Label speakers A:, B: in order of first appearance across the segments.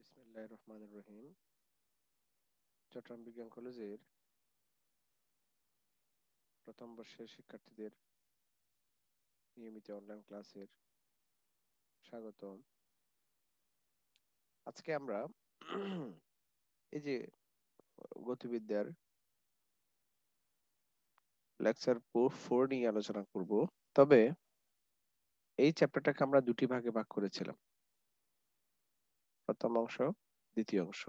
A: বিসমিল্লাহির রহমানির রহিম। চট্টগ্রাম বিজ্ঞান কলেজের প্রথম বর্ষের শিক্ষার্থীদের নিয়মিত অনলাইন ক্লাসের স্বাগতম। আজকে আমরা এই যে গতিবিদ্যার লেকচার 4 নিয়ে আলোচনা করব। তবে এই চ্যাপ্টারটাকে আমরা দুটি ভাগে ভাগ করেছিলাম, প্রথম অংশ, দ্বিতীয় অংশ।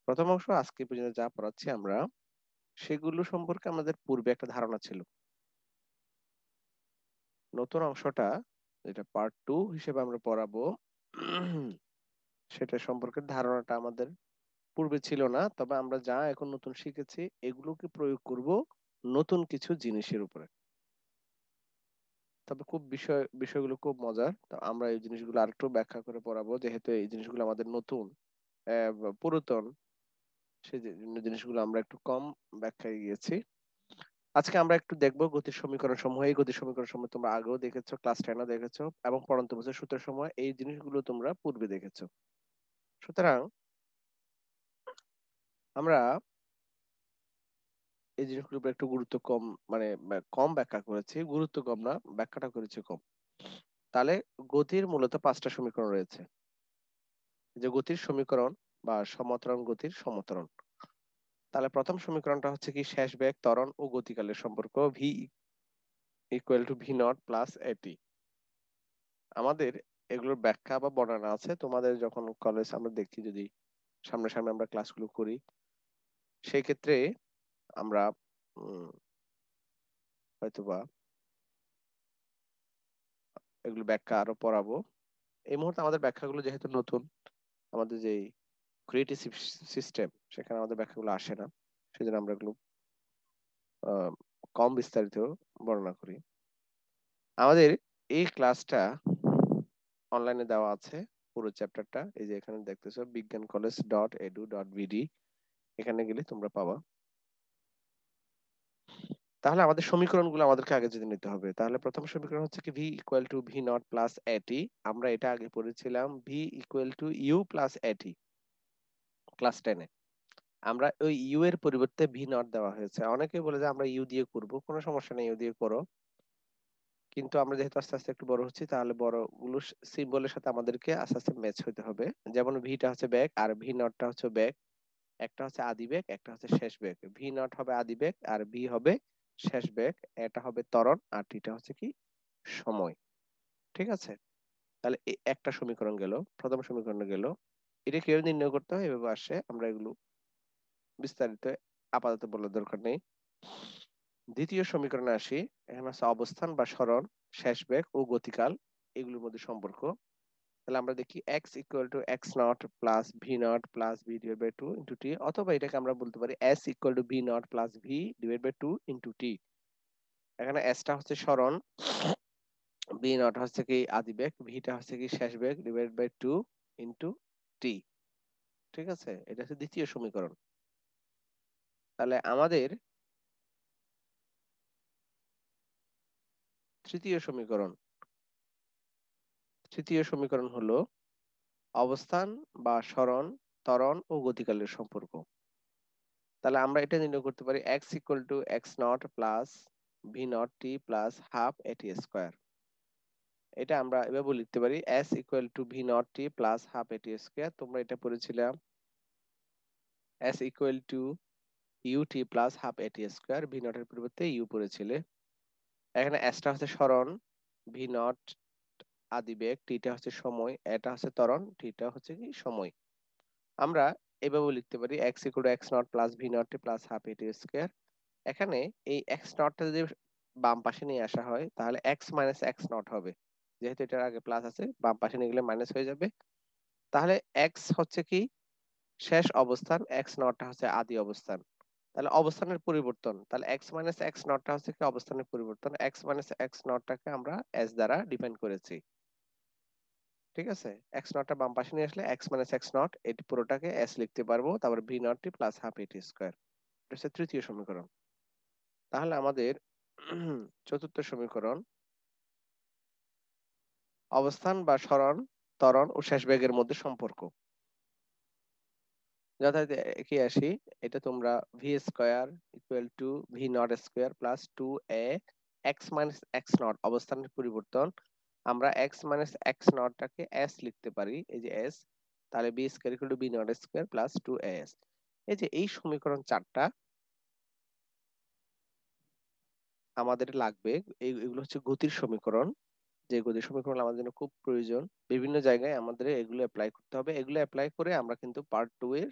A: প্রথম অংশ আজকে পর্যন্ত যা পড়াচ্ছি আমরা, সেগুলো সম্পর্কে আমাদের পূর্বে একটা ধারণা ছিল। নতুন অংশটা, যেটা পার্ট 2 হিসেবে আমরা পড়াবো, সেটা সম্পর্কে ধারণাটা আমাদের পূর্বে ছিল না। তবে আমরা যা এখন নতুন শিখেছি এগুলোকে প্রয়োগ করব নতুন কিছু জিনিসের উপরে। তবে খুব বিষয়গুলো খুব মজার। তো আমরা এই জিনিসগুলো আরেকটু ব্যাখ্যা করে পড়াবো, যেহেতু এই জিনিসগুলো আমাদের নতুন, বা পুরাতন, সেই জিনিসগুলো আমরা একটু কম ব্যাখ্যায় গিয়েছি। আজকে আমরা একটু দেখবো গতির সমীকরণ সমূহ। এই গতির সমীকরণ সমূহ তোমরা আগেও দেখেছো, ক্লাস 10 দেখেছো, এবং পড়ন্ত বছর সূত্র সমূহ এই জিনিসগুলো তোমরা পূর্বে দেখেছো। সুতরাং আমরা এই জিনিসগুলোর উপর একটু গুরুত্ব কম, মানে কম ব্যাখ্যা করেছি, গুরুত্ব কম না, ব্যাখ্যাটা করেছি কম। তাহলে গতির মূলত 5টা সমীকরণ রয়েছে। যে গতির সমীকরণ বা সমত্বরণ গতির সমত্বরণ। তাহলে প্রথম সমীকরণটা হচ্ছে কি, শেষ বেগ, ত্বরণ ও গতিকালের সম্পর্ক, V equal to v not plus এটি। আমাদের এগুলোর ব্যাখ্যা বা বর্ণনা আছে, তোমাদের যখন কলেজ আমরা দেখি, যদি সামনাসামনি আমরা ক্লাসগুলো করি, সেই ক্ষেত্রে আমরা হয়তোবা এগুলো ব্যাখ্যা আরো পড়াবো। এই মুহূর্তে আমাদের ব্যাখ্যাগুলো যেহেতু নতুন, আমাদের যে ক্রিয়েটিভ সিস্টেম, সেখানে আমাদের ব্যাখ্যাগুলো আসে না, সেজন্য আমরা এগুলো আহ, কম বিস্তারিত বর্ণনা করি। আমাদের এই ক্লাসটা অনলাইনে দেওয়া আছে, পুরো চ্যাপ্টারটা। এই যে এখানে দেখতেছো bigyankcollege.edu.bd, এখানে গেলে তোমরা পাবা। তাহলে আমাদের সমীকরণগুলো আমাদেরকে আগে যদি নিতে হবে, তাহলে প্রথম সমীকরণ হচ্ছে কি, v equal to v not plus at. আমরা এটা আগে পড়েছিলাম, v equal to u plus at, class 10-এ। আমরা ওই ইউ এর পরিবর্তে ভি নট দেওয়া হয়েছে। অনেকে বলে যে আমরা ইউ দিয়ে করব, কোনো সমস্যা নেই, ইউ দিয়ে করো। কিন্তু আমরা যেহেতু আস্তে আস্তে একটু বড় হচ্ছি, তাহলে বড় গুলো সিম্বলের সাথে আমাদেরকে আস্তে আস্তে ম্যাচ হতে হবে। যেমন ভিটা হচ্ছে বেগ, আর ভি নটটা হচ্ছে বেগ। একটা হচ্ছে আদি বেগ, একটা হচ্ছে শেষ বেগ। ভি নট হবে আদি বেগ, আর ভি হবে শেষ বেগ। এটা হবে ত্বরণ, আর টিটা হচ্ছে কি, সময়। ঠিক আছে? তাহলে এই একটা সমীকরণ গেল, প্রথম সমীকরণ গেল। এটা কিভাবে নির্ণয় করতে হয় এভাবে আসে, আমরা এগুলো বিস্তারিত আপাতত বলার দরকার নেই। দ্বিতীয় সমীকরণে আসি। এখানে আছে অবস্থান বা সরণ, শেষ বেগ ও গতিকাল, এগুলোর মধ্যে সম্পর্ক। তাহলে আমরা দেখি x equal to x naught plus v not plus v divide by 2 into t, অথবা এটাকে আমরা বলতে পারি s equal to v not plus v divide by 2 into t. এখানে এসটা হচ্ছে সরণ, বি নট হচ্ছে কি আদি বেগ, ভিটা হচ্ছে কি শেষ বেগ ডিভাইড বাই 2 ইন্টু টি। ঠিক আছে? এটা হচ্ছে দ্বিতীয় সমীকরণ। তাহলে আমাদের তৃতীয় সমীকরণ, তৃতীয় সমীকরণ হলো অবস্থান বা সরণ, ত্বরণ ও গতিকালের সম্পর্ক। তাহলে আমরা এটা নির্ণয় করতে পারি x equal to x naught plus v not T plus half এটি স্কোয়ার। এটা আমরা এভাবে লিখতে পারি s equal to v not T plus half এটি স্কোয়ার। তোমরা এটা পড়েছিলাম S equal to U T plus half এটি স্কোয়ার, ভি নট এর পরিবর্তে ইউ পড়েছিলে। এখানে এসটা হচ্ছে সরণ, ভি নট আদিবেগ, টিটা হচ্ছে সময়, এটা হচ্ছে ত্বরণ, টিটা হচ্ছে কি সময়। আমরা এভাবে লিখতে পারি x equal to x naught plus v not T plus half এটি স্কোয়ার। এখানে এই এক্স নটটা যদি বাম পাশে নিয়ে আসা হয়, তাহলে এক্স মাইনাস এক্স নট হবে। যেহেতু এটার আগে প্লাস আছে, বাম পাশে নিয়ে গেলে মাইনাস হয়ে যাবে। তাহলে এক্স হচ্ছে কি শেষ অবস্থান, এক্স নটটা হচ্ছে আদি অবস্থান। তাহলে অবস্থানের পরিবর্তন, তাহলে এক্স মাইনাস এক্স নটটা হচ্ছে কি অবস্থানের পরিবর্তন। এক্স মাইনাস এক্স নটটাকে আমরা এস দ্বারা ডিফাইন করেছি। ঠিক আছে? এক্স নটটা বাম পাশে নিয়ে আসলে এক্স মাইনাস এক্স নট, এটি পুরোটাকে এস লিখতে পারবো, তারপর ভি নট টি প্লাস হাফ এটি স্কোয়ার। এটা হচ্ছে তৃতীয় সমীকরণ। তাহলে আমাদের চতুর্থ সমীকরণ, অবস্থান বা সরণ, ত্বরণ ও শেষ বেগের মধ্যে সম্পর্ক। যথারীতি একই আসি, এটা তোমরা v square equal to v not square plus 2a x minus x not অবস্থানের পরিবর্তন, আমরা এক্স মাইনাস এক্স নটটাকে এস লিখতে পারি, এই যে এস, তাহলে b square equal to b not square plus 2as। এই যে এই সমীকরণ চারটা আমাদের লাগবে, এগুলো হচ্ছে গতির সমীকরণ, যে গতির সমীকরণ আমাদের জন্য খুব প্রয়োজন। বিভিন্ন জায়গায় আমাদের এগুলো অ্যাপ্লাই করতে হবে, এগুলো অ্যাপ্লাই করে আমরা কিন্তু পার্ট 2 এর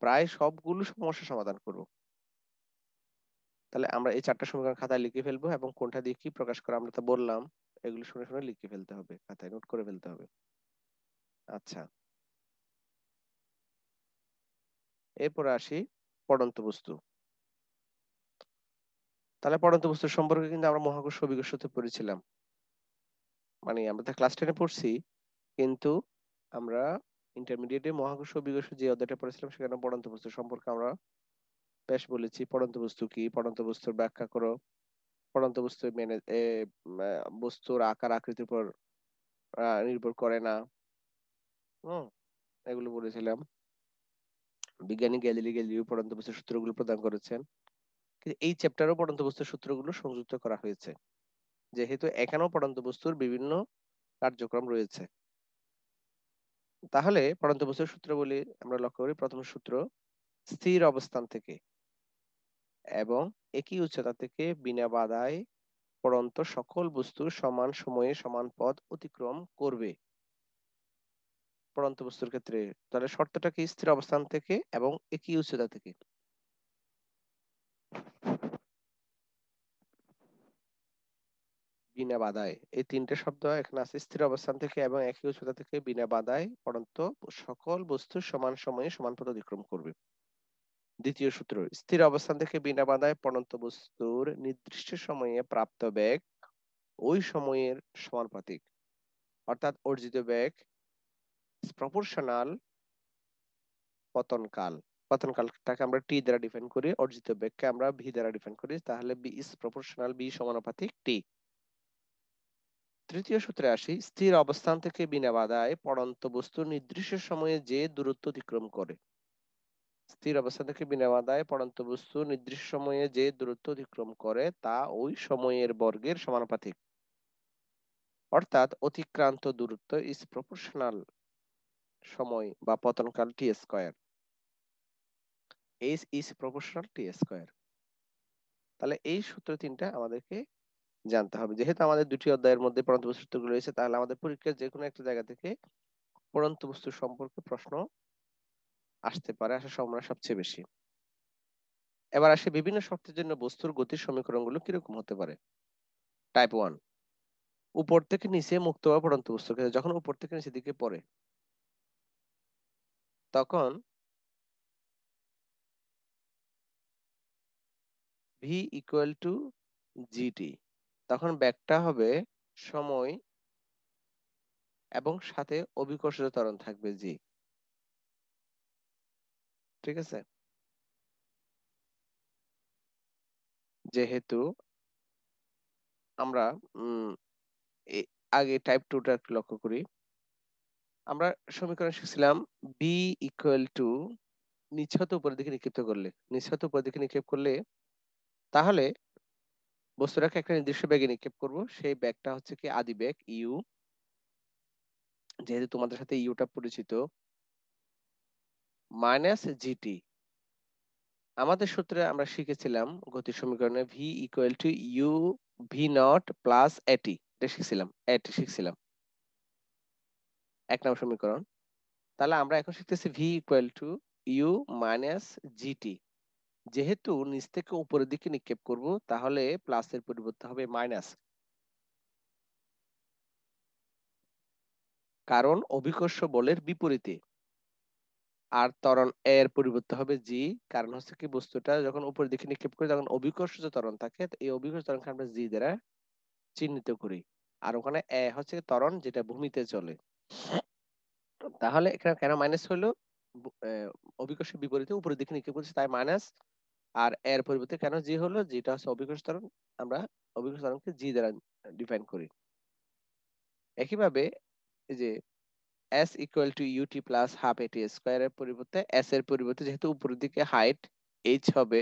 A: প্রায় সবগুলো সমস্যা সমাধান করব। তাহলে আমরা এই চারটা সমীকরণ খাতায় লিখে ফেলবো, এবং কোনটা দিয়ে কি প্রকাশ করা আমরা তো বললাম, এগুলো শুনে শুনে লিখে ফেলতে হবে, খাতায় নোট করে ফেলতে হবে। আচ্ছা, এরপরে আসি পড়ন্ত বস্তু। তাহলে পড়ন্ত বস্তু সম্পর্কে কিন্তু আমরা মহাকর্ষ অভিকর্ষ তো পড়েছিলাম, মানে আমরা তো ক্লাস 10 এ পড়ছি, কিন্তু আমরা ইন্টারমিডিয়েটে মহাকর্ষ অভিকর্ষ যে অধ্যায়টা পড়েছিলাম সেখানে পড়ন্ত বস্তু সম্পর্কে আমরা বেশ বলেছি। পড়ন্ত বস্তু কি, পড়ন্ত বস্তুর ব্যাখ্যা করো, পড়ন্ত বস্তু মেনে বস্তুর আকার আকৃতির উপর নির্ভর করে না, হুম, এগুলো বলেছিলাম। বিজ্ঞানী গ্যালিলি গ্যালিলিও পড়ন্ত বস্তুর সূত্রগুলো প্রদান করেছেন, কিন্তু এই চ্যাপ্টারও পড়ন্ত বস্তুর সূত্রগুলো সংযুক্ত করা হয়েছে, যেহেতু এখানেও পড়ন্ত বস্তুর বিভিন্ন কার্যক্রম রয়েছে। তাহলে পড়ন্ত বস্তুর সূত্র বলি, আমরা লক্ষ্য করি প্রথম সূত্র, স্থির অবস্থান থেকে এবং একই উচ্চতা থেকে বিনা বাধায় পড়ন্ত সকল বস্তু সমান সময়ে সমান পথ অতিক্রম করবে। পড়ন্ত বস্তুর ক্ষেত্রে তাহলে শর্তটা কি, স্থির অবস্থান থেকে এবং একই উচ্চতা থেকে। বিনা বাধায়, এই তিনটে শব্দ এখানে আছে, স্থির অবস্থান থেকে এবং একই উচ্চতা থেকে বিনা বাধায় পড়ন্ত সকল বস্তু সমান সময়ে সমান পথ অতিক্রম করবে। দ্বিতীয় সূত্র, স্থির অবস্থান থেকে বিনা বাধায় পড়ন্ত বস্তুর নির্দিষ্ট সময়ে প্রাপ্ত বেগ ওই সময়ের সমানুপাতিক, অর্থাৎ অর্জিত বেগ প্রপোর্শনাল পতনকাল। পতনকালটাকে আমরা টি দ্বারা ডিফাইন করি, অর্জিত বেগকে আমরা ভি দ্বারা ডিফাইন করি, তাহলে বি ইজ প্রপোর্শনাল বি সমানুপাতিক টি। তৃতীয় সূত্রে আসি, স্থির অবস্থান থেকে বিনা বাধায় পড়ন্ত বস্তু নির্দিষ্ট সময়ে যে দূরত্ব অতিক্রম করে। স্থির অবস্থান থেকে বিনা বাধায় পড়ন্ত বস্তু নির্দিষ্ট সময়ে যে দূরত্ব অতিক্রম করে তা ওই সময়ের বর্গের সমানুপাতিক, অর্থাৎ অতিক্রান্ত দূরত্ব ইজ প্রপোর্শনাল সময় বা পতনকাল t square, h is proportional t square. তাহলে এই সূত্র তিনটা আমাদেরকে জানতে হবে। যেহেতু আমাদের দুটি অধ্যায়ের মধ্যে পড়ন্ত বস্তুর সূত্রগুলো রয়েছে, তাহলে আমাদের পরীক্ষার যে কোনো একটা জায়গা থেকে পড়ন্ত বস্তু সম্পর্কে প্রশ্ন আসতে পারে, আসার সম্ভাবনা সবচেয়ে বেশি। এবার আসে বিভিন্ন শর্তের জন্য বস্তুর গতির সমীকরণগুলো কিরকম হতে পারে। টাইপ 1, উপর থেকে নিচে মুক্ত বা পড়ন্ত বস্তুর ক্ষেত্রে যখন উপর থেকে নিচের দিকে পড়ে তখন ভি ইকুয়াল টু জিটি, তখন ব্যাকটা হবে সময় এবং সাথে অভিকর্ষজ ত্বরণ থাকবে জি। ঠিক আছে, যেহেতু আমরা উম এ- আগে টাইপ 2টা একটু লক্ষ্য করি, আমরা সমীকরণ শিখছিলাম বি ইকুয়াল টু নিচ হতে উপরের দিকে নিক্ষিপ্ত করলে, নিচ হতে উপরের দিকে নিক্ষেপ করলে তাহলে বস্তুটাকে একটা নির্দিষ্ট বেগে নিক্ষেপ করব, সেই বেগটা হচ্ছে কি আদি বেগ ইউ, যেহেতু তোমাদের সাথে ইউটা পরিচিত, মাইনাস জিটি। আমাদের সূত্রে আমরা শিখেছিলাম গতির সমীকরণে V equal to U V naught plus এটি, এটা শিখছিলাম, এটি শিখছিলাম 1 নম্বর সমীকরণ। তাহলে আমরা এখন শিখতেছি v equal to u minus g t, যেহেতু নিচ থেকে উপরের দিকে নিক্ষেপ করব তাহলে প্লাসের পরিবর্তে হবে মাইনাস, কারণ অভিকর্ষ বলের বিপরীতে। আর ত্বরণ এর পরিবর্তে হবে জি, কারণ হচ্ছে কি বস্তুটা যখন উপরের দিকে নিক্ষেপ করি তখন অভিকর্ষজ ত্বরণ থাকে, তো এই অভিকর্ষ ত্বরণকে আমরা জি দ্বারা চিহ্নিত করি। আর ওখানে এ হচ্ছে ত্বরণ যেটা ভূমিতে চলে। তাহলে এখানে কেন মাইনাস হলো, অভিকর্ষের বিপরীতে উপরের দিকে নিক্ষেপ করছি তাই মাইনাস, আর এর পরিবর্তে কেন জি হলো, যেটা হচ্ছে অভিকর্ষ ত্বরণ, আমরা অভিকর্ষ ত্বরণকে জি দ্বারা ডিফাইন করি। একইভাবে এই যে s equal to u t plus half at স্কোয়ারের পরিবর্তে s এর পরিবর্তে যেহেতু উপরের দিকে হাইট h হবে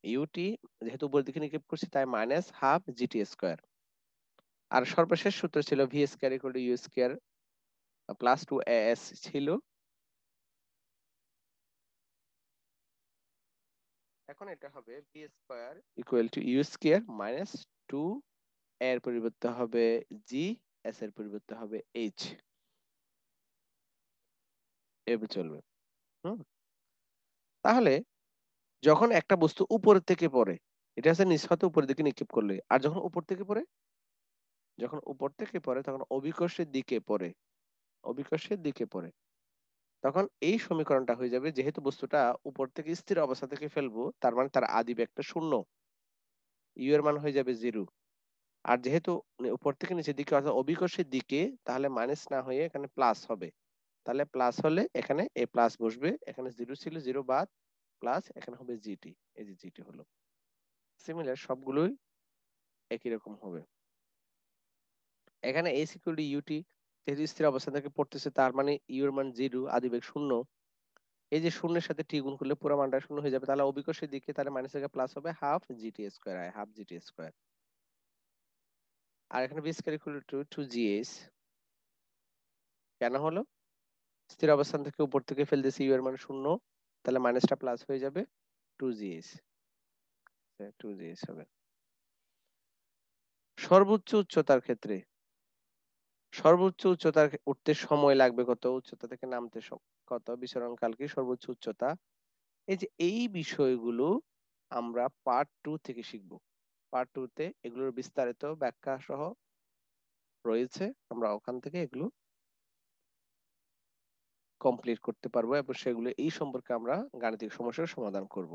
A: ইউটি, যেহেতু উপরের দিকে নিক্ষেপ করছি তাই মাইনাস হাফ জিটি স্কোয়ার। আর সর্বশেষ সূত্র ছিল v square equal to u square plus 2as ছিল। এখন এটা হবে v square equal to u square minus 2 এর পরিবর্তে হবে জি, এস এর পরিবর্তে হবে এইচ, এভাবে চলবে। হুম, তাহলে যখন একটা বস্তু উপর থেকে পড়ে, এটা হচ্ছে নিচ হতে উপরের দিকে নিক্ষেপ করলে, আর যখন উপর থেকে পড়ে, যখন উপর থেকে পড়ে তখন অভিকর্ষের দিকে পড়ে, অভিকর্ষের দিকে পড়ে, তখন এই সমীকরণটা হয়ে যাবে, যেহেতু বস্তুটা উপর থেকে স্থির অবস্থা থেকে ফেলবো তার মানে তার আদি বেগটা শূন্য, ইউ এর মান হয়ে যাবে 0। আর যেহেতু উপর থেকে নিচের দিকে অর্থাৎ অভিকর্ষের দিকে, তাহলে মাইনাস না হয়ে এখানে প্লাস হবে। তাহলে প্লাস হলে এখানে এ প্লাস বসবে, এখানে 0 ছিল 0 বাদ, প্লাস এখানে হবে জিটি, এই যে জিটি হলো। সিমিলার সবগুলোই একই রকম হবে। এখানে এস ইকুয়াল টু ইউটি, যেহেতু স্থির অবস্থান থেকে পড়তেছে তার মানে ইউ এর মান 0, আদিবেগ 0। এই যে শূন্যের সাথে টি গুণ করলে পুরো মানটা 0 হয়ে যাবে, তাহলে অভিকর্ষের দিকে তাহলে মাইনাস থেকে প্লাস হবে half g t square, half g t square. আর এখানে b square equal two 2gh কেন হলো? স্থির অবস্থান থেকে উপর থেকে ফেলতেছি, ইউ এর মান 0, তাহলে মাইনাসটা প্লাস হয়ে যাবে 2gh, 2gh হবে। সর্বোচ্চ উচ্চতার ক্ষেত্রে, সর্বোচ্চ উচ্চতার উঠতে সময় লাগবে কত, উচ্চতা থেকে নামতে কত, বিচরণকাল কি, সর্বোচ্চ উচ্চতা, এই যে এই বিষয়গুলো আমরা পার্ট 2 থেকে শিখব। পার্ট 2 তে এগুলোর বিস্তারিত ব্যাখ্যা সহ রয়েছে, আমরা ওখান থেকে এগুলো কমপ্লিট করতে পারবো এবং সেগুলো এই সম্পর্কে আমরা গাণিতিক সমস্যার সমাধান করব।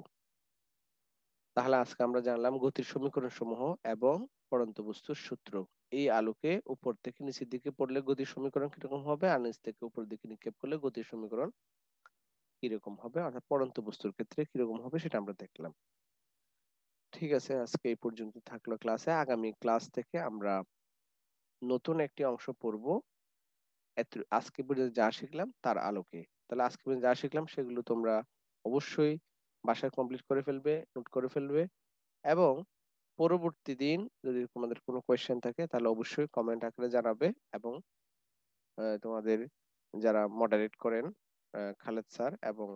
A: তাহলে আজকে আমরা জানলাম গতির সমীকরণ সমূহ এবং পড়ন্ত বস্তুর সূত্র। এই আলোকে উপর থেকে নিচের দিকে পড়লে গতির সমীকরণ কিরকম হবে, আর নিচ থেকে উপরের দিকে নিক্ষেপ করলে গতির সমীকরণ কিরকম হবে, অর্থাৎ পড়ন্ত বস্তুর ক্ষেত্রে কিরকম হবে সেটা আমরা দেখলাম। ঠিক আছে, আজকে এই পর্যন্ত থাকলো ক্লাসে। আগামী ক্লাস থেকে আমরা নতুন একটি অংশ পড়ব আজকে পর্যন্ত যা শিখলাম তার আলোকে। তাহলে আজকে পর্যন্ত যা শিখলাম সেগুলো তোমরা অবশ্যই বাসায় কমপ্লিট করে ফেলবে, নোট করে ফেলবে, এবং পরবর্তী দিন যদি তোমাদের কোনো কোয়েশ্চেন থাকে তাহলে অবশ্যই কমেন্ট আকারে জানাবে, এবং তোমাদের যারা মডারেট করেন খালেদ স্যার এবং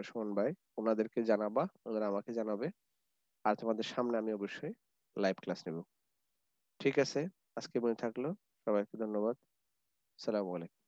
A: সুমন ভাই, ওনাদেরকে জানাবা, ওনারা আমাকে জানাবে, আর তোমাদের সামনে আমি অবশ্যই লাইভ ক্লাস নেব। ঠিক আছে, আজকে মনে থাকলো, সবাইকে ধন্যবাদ। আসসালামু আলাইকুম।